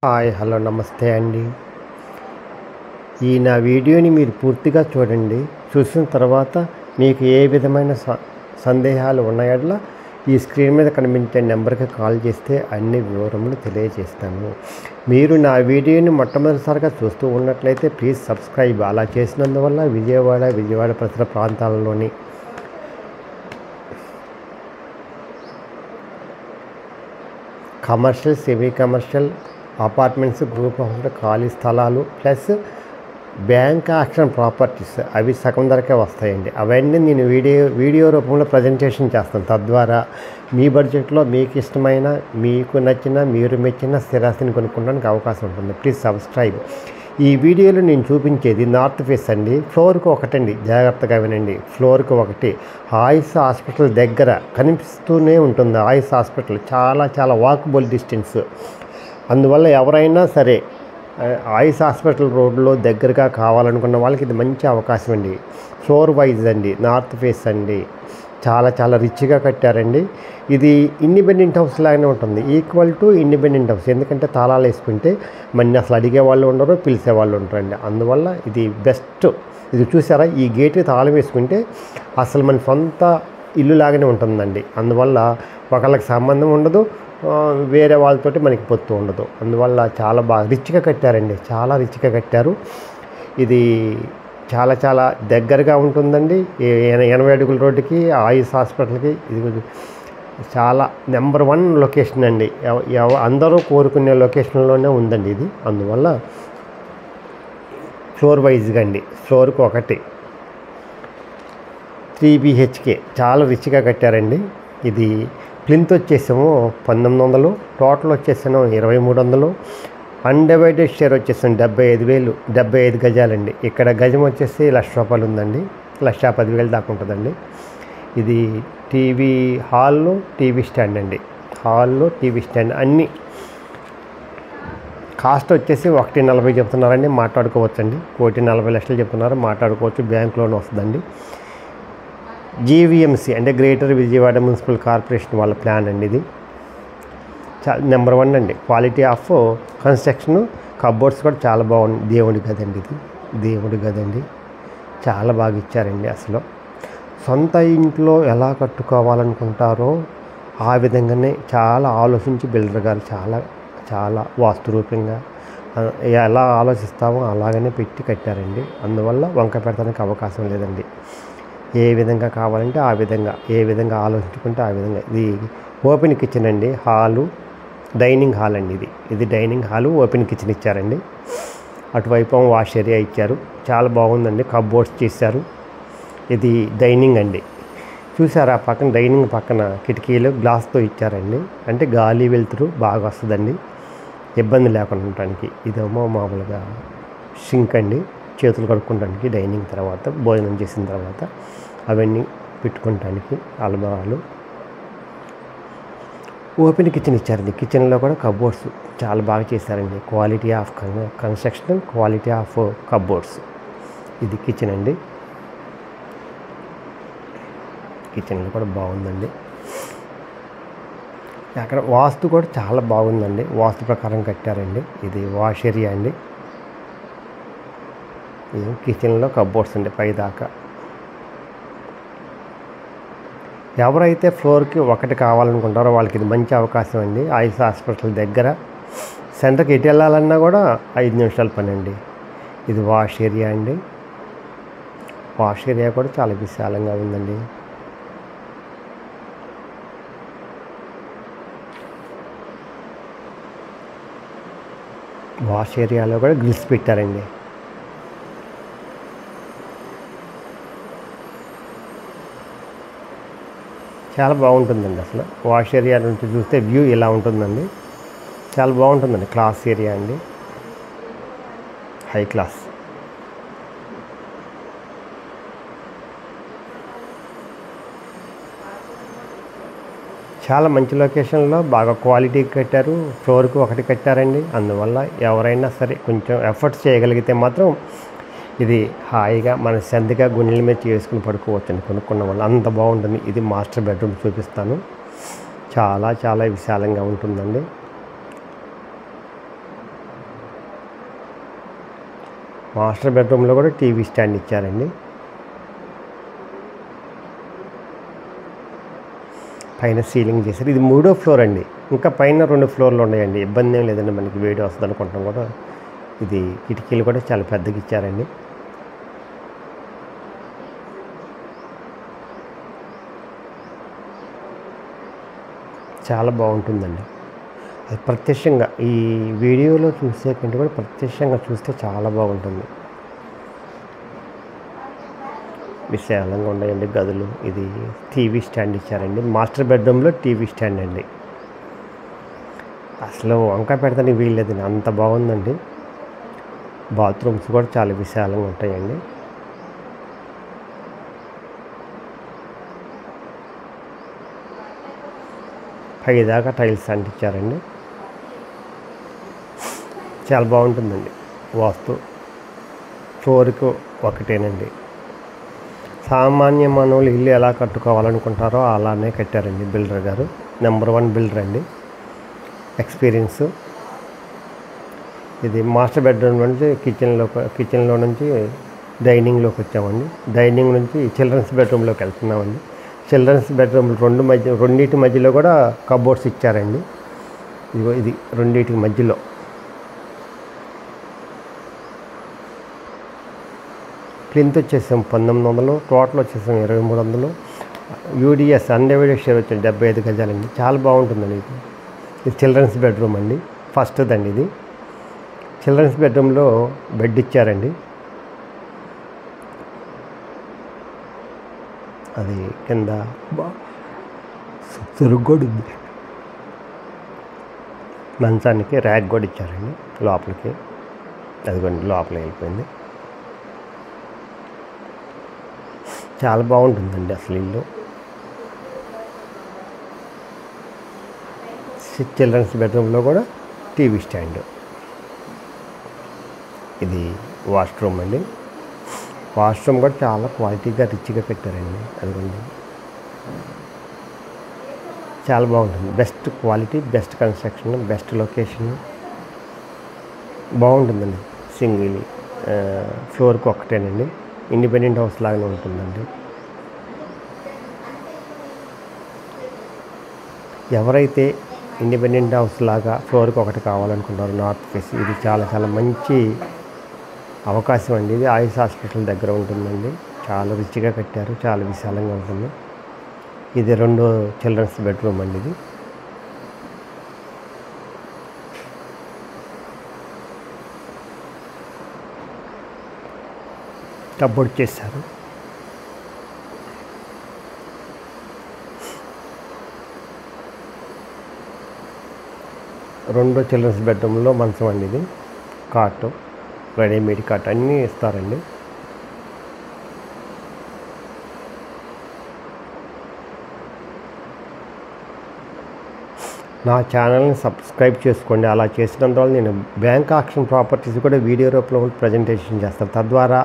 Hi hello నమస్తే అండి. ఈ నా వీడియోని మీరు పూర్తిగా చూడండి. చూసిన తర్వాత మీకు ఏ విధమైన సందేహాలు ఉన్న యెడల ఈ స్క్రీన్ మీద కనిపించే నెంబర్కి కాల్ చేస్తే అన్ని వివరములు తెలియజేస్తాను. మీరు నా వీడియోని మొట్టమొదటిసారిగా చూస్తూ ఉన్నట్లయితే ప్లీజ్ సబ్స్క్రైబ్. అలా చేసినందువల్ల విజయవాడ పరిసర ప్రాంతాలలోని commercial, semi commercial, apartments, group హౌస్ల ఖాళీ స్థలాలు ప్లస్ బ్యాంక్ ఆక్షన్ ప్రాపర్టీస్ అవి సగం ధరకే వస్తాయండి. అవన్నీ నేను వీడియో రూపంలో ప్రజెంటేషన్ చేస్తాను. తద్వారా మీ బడ్జెట్లో మీకు ఇష్టమైన, మీకు నచ్చిన, మీరు మెచ్చిన స్థిరాస్తిని కొనుక్కోవడానికి అవకాశం ఉంటుంది. Please subscribe. ఈ వీడియోలో నేను చూపించేది నార్త్ ఫేస్ అండి. ఫ్లోర్కి ఒకటండి, జాగ్రత్తగా వినండి. ఫ్లోర్కి ఒకటి ఆయుష్ హాస్పిటల్ దగ్గర కనిపిస్తూనే ఉంటుంది. ఆయుష్ హాస్పిటల్ చాలా వాకబుల్ డిస్టెన్స్. అందువల్ల ఎవరైనా సరే ఆయుష్ హాస్పిటల్ రోడ్లో దగ్గరగా కావాలనుకున్న వాళ్ళకి ఇది మంచి అవకాశం అండి. ఫ్లోర్ వైజ్ అండి, నార్త్ ఫేస్ అండి. చాలా రిచ్గా కట్టారండి. ఇది ఇండిపెండెంట్ హౌస్ లాగానే ఉంటుంది, ఈక్వల్ టు ఇండిపెండెంట్ హౌస్. ఎందుకంటే తాళాలు వేసుకుంటే మన అసలు అడిగే వాళ్ళు ఉండరు, పిలిచే వాళ్ళు ఉంటారండి. అందువల్ల ఇది బెస్ట్. ఇది చూసారా, ఈ గేట్కి తాళం వేసుకుంటే అసలు మన సొంత ఇల్లు లాగానే ఉంటుందండి. అందువల్ల ఒకళ్ళకి సంబంధం ఉండదు, వేరే వాళ్ళతోటి మనకి పొత్తు ఉండదు. అందువల్ల చాలా బాగా రిచ్గా కట్టారండి, చాలా రిచ్గా కట్టారు. ఇది చాలా దగ్గరగా ఉంటుందండి. 80 అడుగుల రోడ్డుకి, ఆయుష్ హాస్పిటల్కి. ఇది చాలా నెంబర్ 1 లొకేషన్ అండి. అందరూ కోరుకునే లొకేషన్లోనే ఉందండి ఇది. అందువల్ల ఫ్లోర్ వైజ్గా అండి. ఫ్లోర్కి ఒకటి 3 BHK చాలా రిచ్గా కట్టారండి. ఇది ప్లింత్ వచ్చేసాము 1900, టోటల్ వచ్చేసాను 2300, అన్డివైడెడ్ షేర్ వచ్చేసాను 75,000, 75 గజాలండి. ఇక్కడ గజం వచ్చేసి ₹1,00,000 ఉందండి, 1,10,000 దాకా ఉంటుందండి. ఇది టీవీ హాల్లో, టీవీ స్టాండ్ అండి. హాల్లో టీవీ స్టాండ్ అన్నీ. కాస్ట్ వచ్చేసి 1,40,000 చెప్తున్నారండి, మాట్లాడుకోవచ్చండి. 1,40,00,000 చెప్తున్నారు, మాట్లాడుకోవచ్చు. బ్యాంక్ లోన్ వస్తుందండి. జీవీఎంసీ అంటే గ్రేటర్ విజయవాడ మున్సిపల్ కార్పొరేషన్ వాళ్ళ ప్లాన్ అండి. ఇది నెంబర్ 1 అండి. క్వాలిటీ ఆఫ్ కన్స్ట్రక్షన్, కబోర్డ్స్ కూడా చాలా బాగుంది. దేవుడి గదండి ఇది, దేవుడి గదండి. చాలా బాగా ఇచ్చారండి. అసలు సొంత ఇంట్లో ఎలా కట్టుకోవాలనుకుంటారో ఆ విధంగానే చాలా ఆలోచించి బిల్డర్ గారు చాలా వాస్తురూపంగా ఎలా ఆలోచిస్తామో అలాగనే పెట్టి కట్టారండి. అందువల్ల వంక పెడతానికి అవకాశం లేదండి. ఏ విధంగా కావాలంటే ఆ విధంగా, ఏ విధంగా ఆలోచించుకుంటే ఆ విధంగా. ఇది ఓపెన్ కిచెన్ అండి. హాలు, డైనింగ్ హాల్ అండి. ఇది డైనింగ్ హాలు, ఓపెన్ కిచెన్ ఇచ్చారండి. అటువైపు వాష్ ఏరియా ఇచ్చారు. చాలా బాగుందండి. కబోర్డ్స్ చేశారు. ఇది డైనింగ్ అండి. చూసారా, పక్కన డైనింగ్ పక్కన కిటికీలు గ్లాస్తో ఇచ్చారండి. అంటే గాలి వెలుతురు బాగా వస్తుందండి, ఇబ్బంది లేకుండా ఉండటానికి. ఇదేమో మామూలుగా సింక్ అండి, చేతులు కడుక్కోవడానికి. డైనింగ్ తర్వాత, భోజనం చేసిన తర్వాత అవన్నీ పెట్టుకోవటానికి అలమారాలు. ఓపెన్ కిచెన్ ఇచ్చారండి. కిచెన్లో కూడా కబోర్డ్స్ చాలా బాగా చేశారండి. Quality of construction, quality of cupboards. ఇది కిచెన్ అండి. కిచెన్లో కూడా బాగుందండి. అక్కడ వాస్తు కూడా చాలా బాగుందండి. వాస్తు ప్రకారం కట్టారండి. ఇది వాష్ ఏరియా అండి. ఇది కిచెన్లో కబోర్డ్స్ అండి పైదాకా. ఎవరైతే ఫ్లోర్కి ఒకటి కావాలనుకుంటారో వాళ్ళకి ఇది మంచి అవకాశం అండి. ఆయుష్ హాస్పిటల్ దగ్గర. సెంటర్కి ఎటు వెళ్ళాలన్నా కూడా 5 నిమిషాల పని అండి. ఇది వాష్ ఏరియా అండి. వాష్ ఏరియా కూడా చాలా విశాలంగా ఉందండి. వాష్ ఏరియాలో కూడా గ్రిల్స్ పెట్టారండి. చాలా బాగుంటుందండి. అసలు వాష్ ఏరియా నుంచి చూస్తే వ్యూ ఇలా ఉంటుందండి. చాలా బాగుంటుందండి. క్లాస్ ఏరియా అండి, హై క్లాస్. చాలా మంచి లొకేషన్లో బాగా క్వాలిటీ కట్టారు. ఫ్లోర్కి ఒకటి కట్టారండి. అందువల్ల ఎవరైనా సరే కొంచెం ఎఫర్ట్స్ చేయగలిగితే మాత్రం ఇది హాయిగా మన సందిగా గుండెల మీద చేసుకుని పడుకోవచ్చండి కొనుక్కున్న వాళ్ళు. అంత బాగుంటుంది. ఇది మాస్టర్ బెడ్రూమ్ చూపిస్తాను. చాలా విశాలంగా ఉంటుందండి. మాస్టర్ బెడ్రూమ్లో కూడా టీవీ స్టాండ్ ఇచ్చారండి. పైన సీలింగ్ చేశారు. ఇది 3వ ఫ్లోర్ అండి. ఇంకా పైన 2 ఫ్లోర్లు ఉన్నాయండి. ఇబ్బంది ఏం లేదండి, మనకి వేడి వస్తుంది అనుకుంటాం కూడా. ఇది కిటికీలు కూడా చాలా పెద్దగా ఇచ్చారండి. చాలా బాగుంటుందండి. అది ప్రత్యక్షంగా ఈ వీడియోలో చూసే కంటే కూడా ప్రత్యక్షంగా చూస్తే చాలా బాగుంటుంది. విశాలంగా ఉన్నాయండి గదులు. ఇది టీవీ స్టాండ్ ఇచ్చారండి. మాస్టర్ బెడ్రూమ్లో టీవీ స్టాండ్ అండి. అసలు వంకాయ పెడతానికి వీల్లేదండి, అంత బాగుందండి. బాత్రూమ్స్ కూడా చాలా విశాలంగా ఉంటాయండి. పైదాకా టైల్స్ అంటించారండి. చాలా బాగుంటుందండి. వాస్తు ఫ్లోర్కు ఒకటేనండి. సామాన్య మానవులు ఇల్లు ఎలా కట్టుకోవాలనుకుంటారో అలానే కట్టారండి బిల్డర్ గారు. నెంబర్ 1 బిల్డర్ అండి, ఎక్స్పీరియన్స్. ఇది మాస్టర్ బెడ్రూమ్ నుంచి కిచెన్లో నుంచి డైనింగ్లోకి వచ్చామండి. డైనింగ్ నుంచి చిల్డ్రన్స్ బెడ్రూమ్లోకి వెళ్తున్నామండి. చిల్డ్రన్స్ బెడ్రూమ్ రెండింటి మధ్యలో కూడా కబోర్డ్స్ ఇచ్చారండి. ఇదిగో ఇది రెండింటికి మధ్యలో. ప్లింత్ వచ్చేసాం 1900, టోటల్ వచ్చేసాం 2300. యూడిఎస్ అన్డివైడెడ్ షేర్ వచ్చాం 75 గజాలండి. చాలా బాగుంటుందండి. ఇది చిల్డ్రన్స్ బెడ్రూమ్ అండి, ఫస్ట్దండి ఇది. చిల్డ్రన్స్ బెడ్రూమ్లో బెడ్ ఇచ్చారండి. అది కింద కూడా ఉంది. మంచానికి ర్యాక్ కూడా ఇచ్చారండి లోపలికి. అదిగోండి లోపలికి వెళ్ళిపోయింది. చాలా బాగుంటుందండి అసలు ఇల్లు. చిల్డ్రన్స్ బెడ్రూమ్లో కూడా టీవీ స్టాండ్. ఇది వాష్రూమ్ అండి. వాష్రూమ్ కూడా చాలా క్వాలిటీగా రిచ్గా పెట్టారండి. అదిగోండి చాలా బాగుంటుంది. Best quality, best construction, best location, బాగుంటుందండి. సింగిల్ ఫ్లోర్కి ఒకటేనండి. ఇండిపెండెంట్ హౌస్ లాగానే ఉంటుందండి. ఎవరైతే ఇండిపెండెంట్ హౌస్ లాగా ఫ్లోర్కి ఒకటి కావాలనుకుంటారో నార్త్ ఫేస్, ఇది చాలా చాలా మంచి అవకాశం అండి. ఇది ఆయుష్ హాస్పిటల్ దగ్గర ఉంటుందండి. చాలా రిచ్గా కట్టారు, చాలా విశాలంగా ఉంటుంది. ఇది 2వ చిల్డ్రన్స్ బెడ్రూమ్ అండి. ఇది కబోర్డ్ చేశారు. రెండో చిల్డ్రన్స్ బెడ్రూమ్లో మంచం అండి. ఇది కాట్, రెడీమేడ్ కాట్ అన్నీ ఇస్తారండి. నా ఛానల్ని సబ్స్క్రైబ్ చేసుకోండి. అలా చేసినందువల్ల నేను బ్యాంక్ ఆక్షన్ ప్రాపర్టీస్ కూడా వీడియో రూపంలో ప్రజెంటేషన్ చేస్తాను. తద్వారా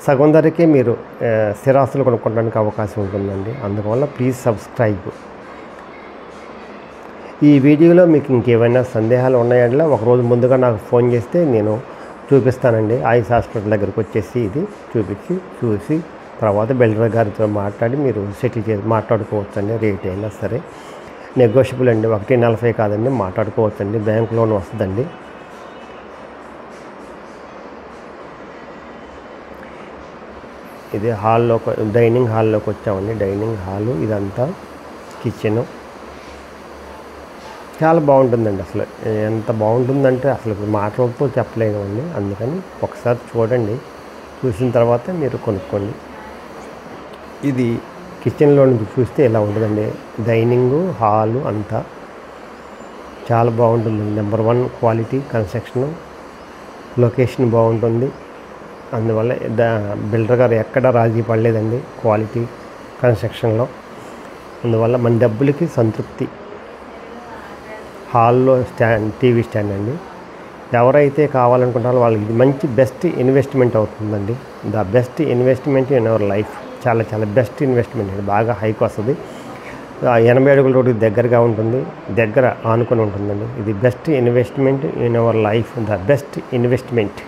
సగం ధరకే మీరు స్థిరాస్తులు కొనుక్కోవడానికి అవకాశం ఉంటుందండి. అందువల్ల ప్లీజ్ సబ్స్క్రైబ్. ఈ వీడియోలో మీకు ఇంకేమైనా సందేహాలు ఉన్నాయంటే ఒకరోజు ముందుగా నాకు ఫోన్ చేస్తే నేను చూపిస్తానండి. ఆయుష్ హాస్పిటల్ దగ్గరికి వచ్చేసి ఇది చూసి తర్వాత బిల్డర్ గారితో మాట్లాడి మీరు సెటిల్ మాట్లాడుకోవచ్చండి. రేట్ అయినా సరే నెగోషియబుల్ అండి. 1.40 కాదండి, మాట్లాడుకోవచ్చండి. బ్యాంక్ లోన్ వస్తుందండి. ఇది డైనింగ్ హాల్లోకి వచ్చామండి. డైనింగ్ హాలు, ఇదంతా కిచెను. చాలా బాగుంటుందండి. అసలు ఎంత బాగుంటుందంటే అసలు మాటలతో చెప్పలేమండి. అందుకని ఒకసారి చూడండి, చూసిన తర్వాత మీరు కొనుక్కోండి. ఇది కిచెన్లో నుంచి చూస్తే ఇలా ఉంటుందండి. డైనింగు, హాలు అంతా చాలా బాగుంటుందండి. నెంబర్ 1 క్వాలిటీ కన్స్ట్రక్షన్, లొకేషన్ బాగుంటుంది. అందువల్ల బిల్డర్ గారు ఎక్కడ రాజీ పడలేదండి క్వాలిటీ కన్స్ట్రక్షన్లో. అందువల్ల మన డబ్బులకి సంతృప్తి. హాల్లో టీవీ స్టాండ్ అండి. ఎవరైతే కావాలనుకుంటారో వాళ్ళకి ఇది మంచి బెస్ట్ ఇన్వెస్ట్మెంట్ అవుతుందండి. The best investment in our life. చాలా చాలా బెస్ట్ ఇన్వెస్ట్మెంట్ అండి. బాగా హైక్ వస్తుంది. 80 అడుగుల రోడ్డుకి దగ్గరగా ఉంటుంది, దగ్గర ఆనుకొని ఉంటుందండి. ఇది best investment in our life. The best investment.